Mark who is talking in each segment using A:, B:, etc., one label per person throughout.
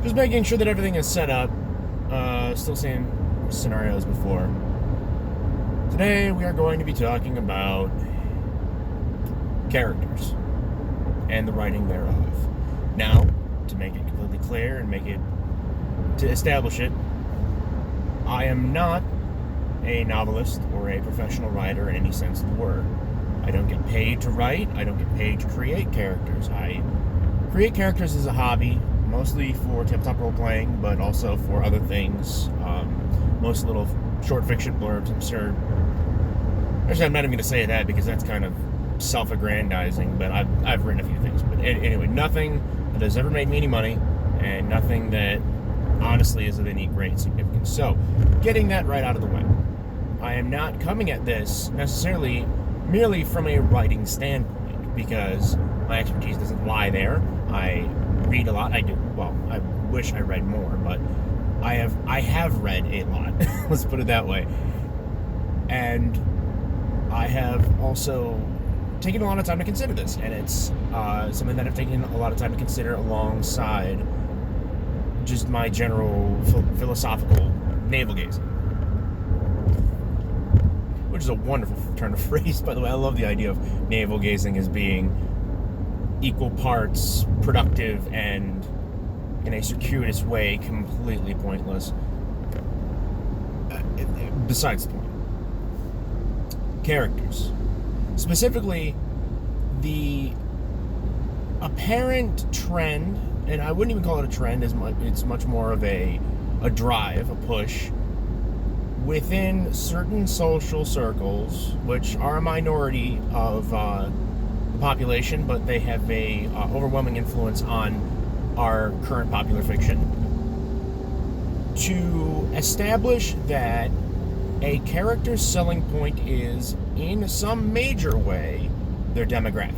A: Just making sure that everything is set up. Still same scenario as before. Today we are going to be talking about characters and the writing thereof. Now, to make it completely clear and to establish it, I am not a novelist or a professional writer in any sense of the word. I don't get paid to write. I don't get paid to create characters. I create characters as a hobby, mostly for tabletop role-playing, but also for other things. Most little short fiction blurbs, I'm sure. Actually, I'm not even going to say that because that's kind of self-aggrandizing, but I've written a few things. But anyway, nothing that has ever made me any money, and nothing that honestly is of any great significance. So, getting that right out of the way. I am not coming at this necessarily merely from a writing standpoint, because my expertise doesn't lie there. I read a lot. I do. Well, I wish I read more, but I have read a lot. Let's put it that way. And I have also taken a lot of time to consider this, and it's something that I've taken a lot of time to consider alongside just my general philosophical navel gazing, which is a wonderful turn of phrase, by the way. I love the idea of navel gazing as being equal parts productive and, in a circuitous way, completely pointless. Besides the point. Characters. Specifically, the apparent trend, and I wouldn't even call it a trend, it's much more of a drive, a push, within certain social circles, which are a minority of the population, but they have a overwhelming influence on our current popular fiction, to establish that a character's selling point is, in some major way, their demographic.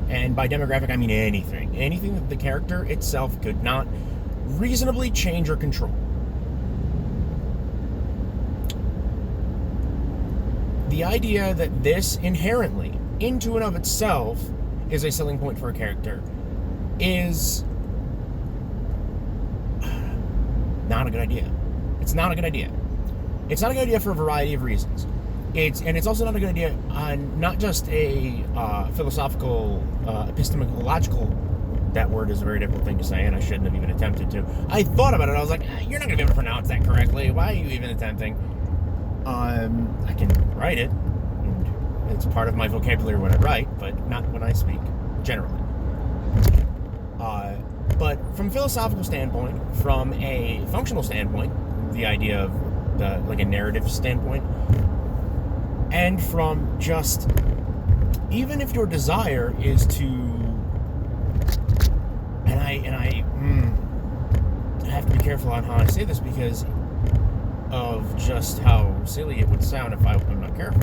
A: And by demographic, I mean anything that the character itself could not reasonably change or control. The idea that this inherently, into and of itself, is a selling point for a character is not a good idea. It's not a good idea. It's not a good idea for a variety of reasons. It's also not a good idea on not just a philosophical, epistemological. That word is a very difficult thing to say, and I shouldn't have even attempted to. I thought about it. I was like, you're not going to be able to pronounce that correctly. Why are you even attempting? I can write it. It's part of my vocabulary when I write, but not when I speak, generally. But from a philosophical standpoint, from a functional standpoint, the idea of like a narrative standpoint, and from just, even if your desire is to, and I have to be careful on how I say this because of just how silly it would sound if I'm not careful,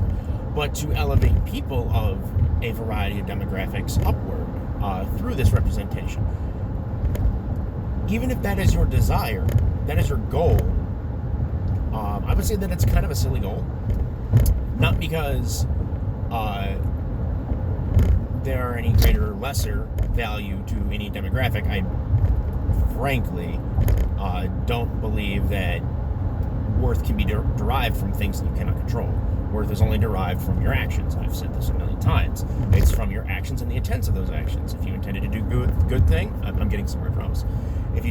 A: but to elevate people of a variety of demographics upward through this representation. Even if that is your desire, that is your goal, I would say that it's kind of a silly goal. Not because there are any greater or lesser value to any demographic. I frankly don't believe that worth can be derived from things that you cannot control. Worth is only derived from your actions. I've said this a million times. It's from your actions and the intents of those actions. If you intended to do good thing, I'm getting somewhere, I promise. If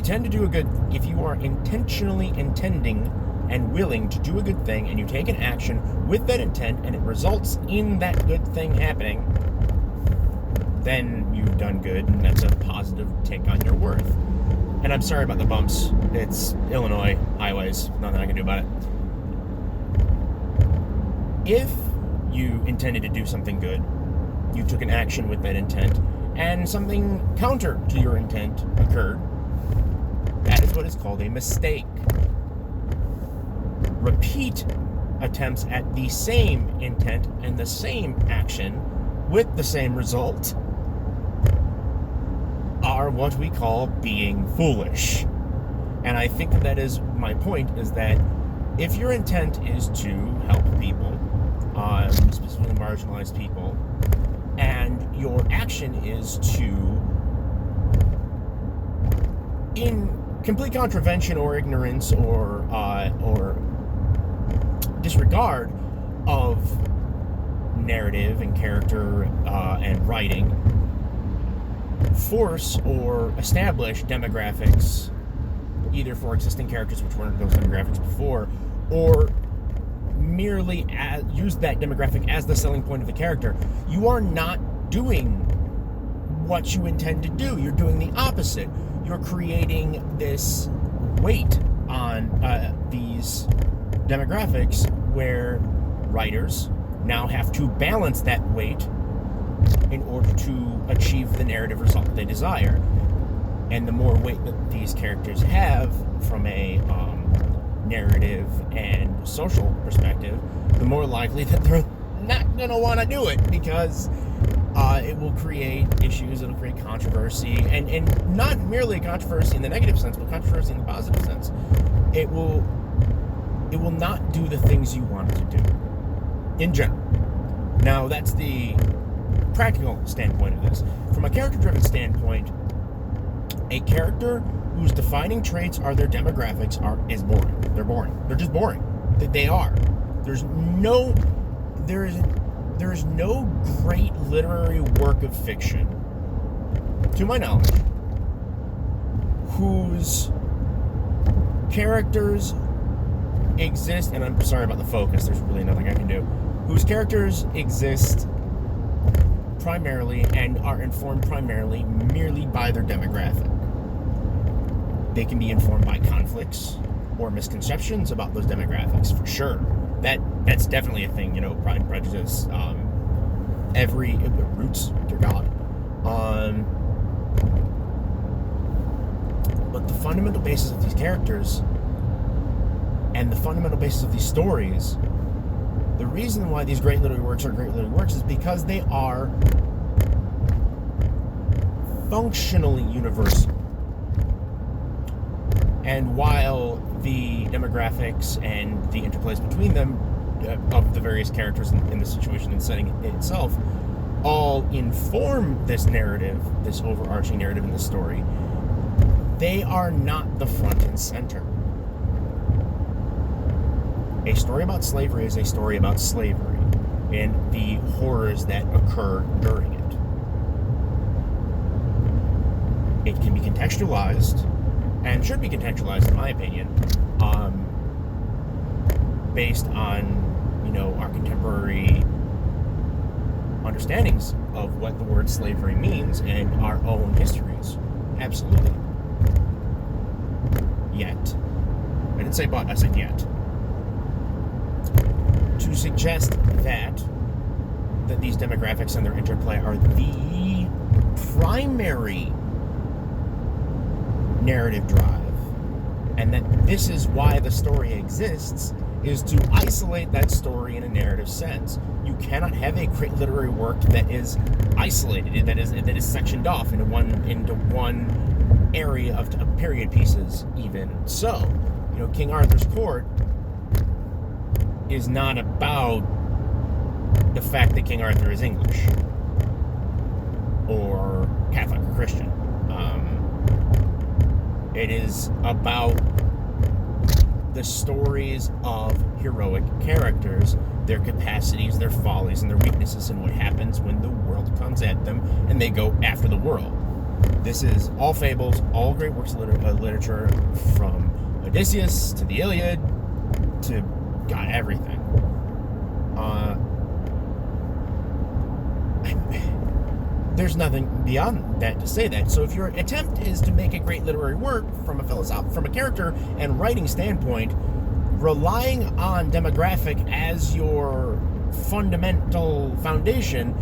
A: you are intentionally intending and willing to do a good thing, and you take an action with that intent, and it results in that good thing happening, then you've done good, and that's a positive take on your worth. And I'm sorry about the bumps. It's Illinois highways. Nothing I can do about it. If you intended to do something good, you took an action with that intent, and something counter to your intent occurred, that is what is called a mistake. Repeat attempts at the same intent and the same action with the same result are what we call being foolish. And I think that is my point, is that if your intent is to help people, specifically marginalized people, and your action is to in complete contravention or ignorance or disregard of narrative and character and writing, force or establish demographics either for existing characters which weren't those demographics before, or merely use that demographic as the selling point of the character. You are not doing what you intend to do. You're doing the opposite. You're creating this weight on these demographics where writers now have to balance that weight in order to achieve the narrative result that they desire. And the more weight that these characters have from a narrative and social perspective, the more likely that they're not going to want to do it, because it will create issues, it'll create controversy, and not merely controversy in the negative sense, but controversy in the positive sense. It will not do the things you want it to do, in general. Now, that's the practical standpoint of this. From a character-driven standpoint, a character whose defining traits are their demographics is boring. They're boring. They're just boring. They are. There is no great literary work of fiction, to my knowledge, whose characters exist, and I'm sorry about the focus, there's really nothing I can do, whose characters exist primarily and are informed primarily merely by their demographic. They can be informed by conflicts or misconceptions about those demographics, for sure. That's definitely a thing, Pride and Prejudice, Roots, dear God. But the fundamental basis of these characters and the fundamental basis of these stories, the reason why these great literary works are great literary works is because they are functionally universal. And while the demographics and the interplays between them of the various characters in the situation and setting itself all inform this narrative, this overarching narrative in the story, they are not the front and center. A story about slavery is a story about slavery and the horrors that occur during it. It can be contextualized, and should be contextualized, in my opinion, based on, our contemporary understandings of what the word slavery means and our own histories. Absolutely. Yet. I didn't say but, I said yet. To suggest that these demographics and their interplay are the primary narrative drive, and that this is why the story exists, is to isolate that story in a narrative sense. You cannot have a great literary work that is isolated, that is sectioned off into one area of period pieces. Even so, King Arthur's Court is not about the fact that King Arthur is English or Catholic or Christian. It is about the stories of heroic characters, their capacities, their follies, and their weaknesses, and what happens when the world comes at them and they go after the world. This is all fables, all great works of literature, from Odysseus to the Iliad to God, everything. There's nothing beyond that to say that. So if your attempt is to make a great literary work from a character and writing standpoint, relying on demographic as your fundamental foundation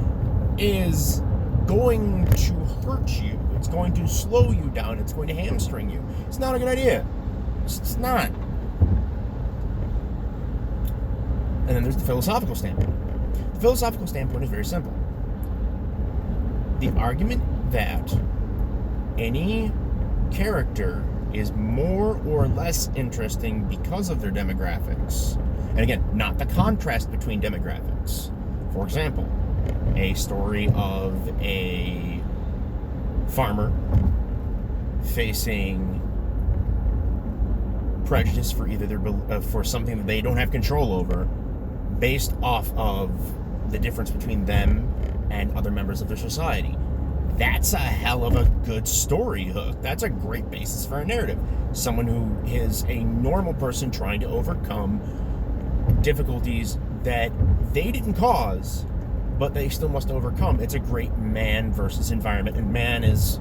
A: is going to hurt you. It's going to slow you down. It's going to hamstring you. It's not a good idea. It's not. And then there's the philosophical standpoint. The philosophical standpoint is very simple. The argument that any character is more or less interesting because of their demographics, and again, not the contrast between demographics. For example, a story of a farmer facing prejudice for either for something that they don't have control over, based off of the difference between them and other members of their society. That's a hell of a good story hook. That's a great basis for a narrative. Someone who is a normal person trying to overcome difficulties that they didn't cause, but they still must overcome. It's a great man versus environment, and man is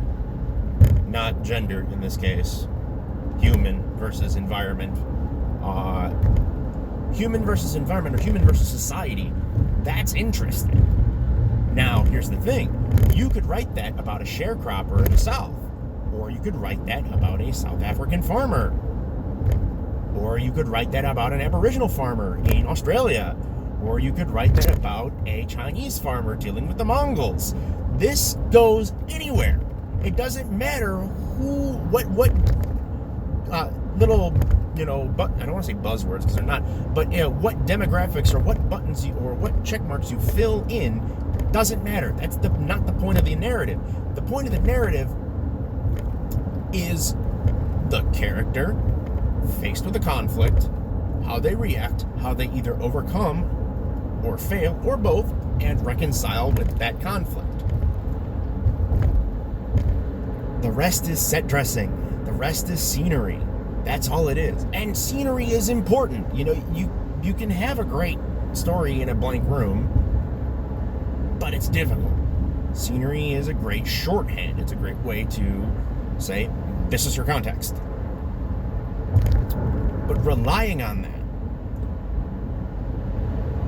A: not gendered in this case. Human versus environment. Human versus environment, or human versus society. That's interesting. Now, here's the thing. You could write that about a sharecropper in the South, or you could write that about a South African farmer, or you could write that about an Aboriginal farmer in Australia, or you could write that about a Chinese farmer dealing with the Mongols. This goes anywhere. It doesn't matter what little, but I don't want to say buzzwords because they're not, but what demographics or what buttons or what check marks you fill in doesn't matter. That's not the point of the narrative. The point of the narrative is the character faced with a conflict, how they react, how they either overcome or fail or both, and reconcile with that conflict. The rest is set dressing. The rest is scenery. That's all it is. And scenery is important. You can have a great story in a blank room, but it's difficult. Scenery is a great shorthand. It's a great way to say, this is your context. But relying on that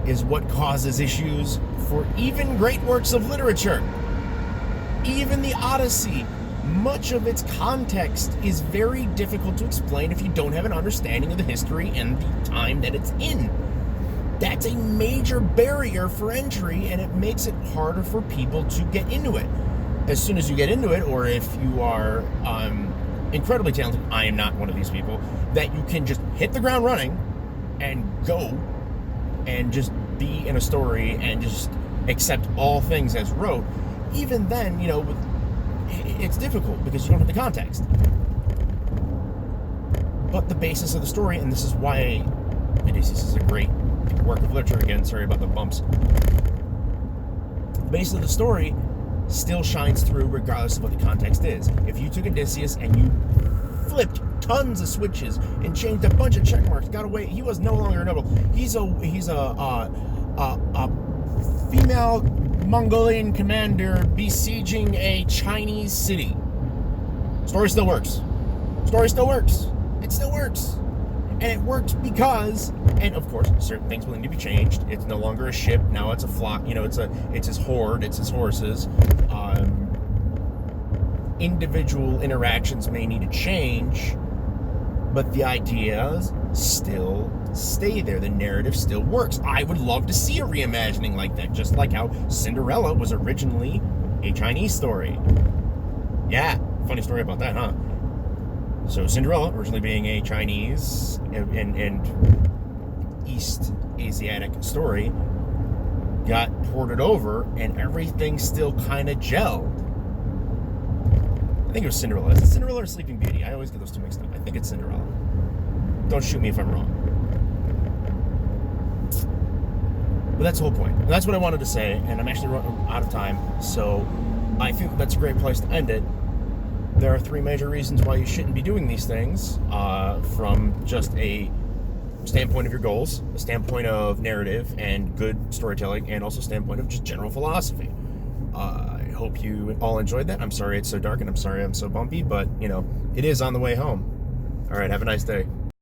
A: is what causes issues for even great works of literature. Even the Odyssey, much of its context is very difficult to explain if you don't have an understanding of the history and the time that it's in. That's a major barrier for entry, and it makes it harder for people to get into it. As soon as you get into it, or if you are incredibly talented, I am not one of these people, that you can just hit the ground running and go and just be in a story and just accept all things as rote. Even then, it's difficult because you don't have the context. But the basis of the story, and this is why Odysseus is a great work of literature, again, sorry about the bumps. The basis of the story still shines through regardless of what the context is. If you took Odysseus and you flipped tons of switches and changed a bunch of check marks, got away, he was no longer a noble. He's a female Mongolian commander besieging a Chinese city. Story still works. It still works. And it works because, and of course, certain things will need to be changed. It's no longer a ship. Now it's a flock. It's his horde. It's his horses. Individual interactions may need to change, but the ideas still stay there. The narrative still works. I would love to see a reimagining like that, just like how Cinderella was originally a Chinese story. Yeah, funny story about that, huh? So Cinderella, originally being a Chinese and East Asiatic story, got ported over, and everything still kind of gelled. I think it was Cinderella. Is it Cinderella or Sleeping Beauty? I always get those two mixed up. I think it's Cinderella. Don't shoot me if I'm wrong. But that's the whole point. And that's what I wanted to say, and I'm actually running out of time, so I think that's a great place to end it. There are 3 major reasons why you shouldn't be doing these things, from just a standpoint of your goals, a standpoint of narrative and good storytelling, and also a standpoint of just general philosophy. I hope you all enjoyed that. I'm sorry it's so dark, and I'm sorry I'm so bumpy, but, it is on the way home. All right, have a nice day.